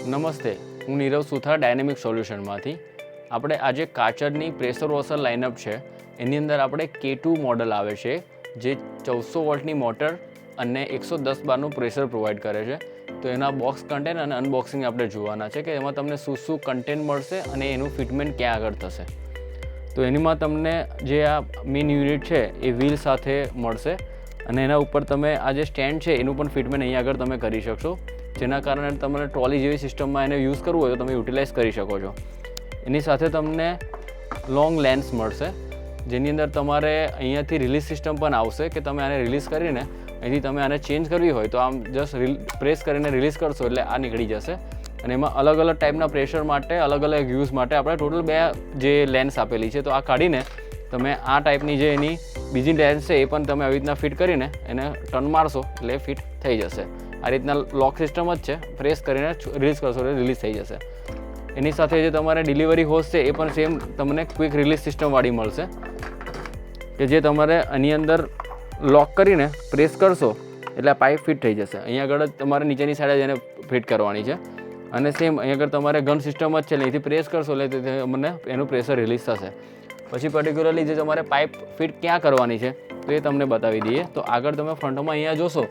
નમસ્તે, હું નીરવ સુથાર ડાયનેમિક સોલ્યુશનમાંથી. આપણે આજે કાચરની પ્રેશર વોશર લાઇનઅપ છે એની અંદર આપણે K2 મોડલ આવે છે જે 1400 વોલ્ટની મોટર અને 110 બારનું પ્રેશર પ્રોવાઈડ કરે છે. તો એના બોક્સ કન્ટેન્ટ અને અનબોક્સિંગ આપણે જોવાના છે કે એમાં તમને શું કન્ટેન્ટ મળશે અને એનું ફિટમેન્ટ ક્યાં આગળ થશે. તો એનીમાં તમને જે આ મેઇન યુનિટ છે એ વ્હીલ સાથે મળશે અને એના ઉપર તમે આ જે સ્ટેન્ડ છે એનું પણ ફિટમેન્ટ અહીંયા આગળ તમે કરી શકશો, જેના કારણે તમારે ટ્રોલી જેવી સિસ્ટમમાં એને યુઝ કરવું હોય તો તમે યુટિલાઇઝ કરી શકો છો. એની સાથે તમને લોંગ લેન્સ મળશે જેની અંદર તમારે અહીંયાથી રિલીઝ સિસ્ટમ પણ આવશે કે તમે આને રિલીઝ કરીને અહીંથી તમે આને ચેન્જ કરવી હોય તો આમ જસ્ટ પ્રેસ કરીને રિલીઝ કરશો એટલે આ નીકળી જશે. અને એમાં અલગ અલગ ટાઈપના પ્રેશર માટે અલગ અલગ યુઝ માટે આપણે ટોટલ 2 જે લેન્સ આપેલી છે, તો આ કાઢીને તમે આ ટાઈપની જે એની બીજી લેન્સ છે એ પણ તમે આવી રીતના ફિટ કરીને એને ટર્ન મારશો એટલે ફિટ થઈ જશે. આ રીતના લોક સિસ્ટમ જ છે, પ્રેસ કરીને રિલીઝ કરશો એટલે રિલીઝ થઈ જશે. એની સાથે જે તમારે ડિલિવરી હોઝ છે એ પણ સેમ તમને ક્વિક રિલીઝ સિસ્ટમવાળી મળશે કે જે તમારે આની અંદર લોક કરીને પ્રેસ કરશો એટલે આ પાઇપ ફિટ થઈ જશે. અહીંયા આગળ જ તમારે નીચેની સાઈડે જ એને ફિટ કરવાની છે અને સેમ અહીંયા આગળ તમારે ગન સિસ્ટમ જ છે એટલે અહીંથી પ્રેસ કરશો એટલે તમને એનું પ્રેશર રિલીઝ થશે. પછી પર્ટિક્યુલરલી જે તમારે પાઇપ ફિટ ક્યાં કરવાની છે તો એ તમને બતાવી દઈએ. તો આગળ તમે ફ્રન્ટમાં અહીંયા જોશો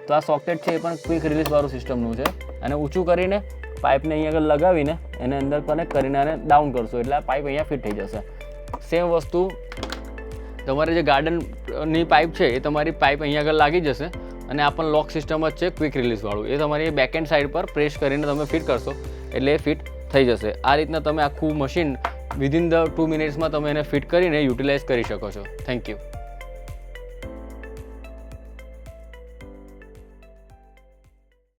તો આ સોકેટ છે એ પણ ક્વિક રિલીઝવાળું સિસ્ટમનું છે અને ઊંચું કરીને પાઇપને અહીંયા આગળ લગાવીને એને અંદર કનેક્ટ કરીને આને ડાઉન કરશો એટલે આ પાઇપ અહીંયા ફિટ થઈ જશે. સેમ વસ્તુ તમારે જે ગાર્ડનની પાઇપ છે એ તમારી પાઇપ અહીંયા આગળ લાગી જશે અને આ પણ લોક સિસ્ટમ જ છે ક્વિક રિલીઝવાળું. એ તમારી બેકએન્ડ સાઈડ પર પ્રેસ કરીને તમે ફિટ કરશો એટલે એ ફિટ થઈ જશે. આ રીતના તમે આખું મશીન વિધિન ધ 2 મિનિટ્સમાં તમે એને ફિટ કરીને યુટિલાઇઝ કરી શકો છો. Thank you.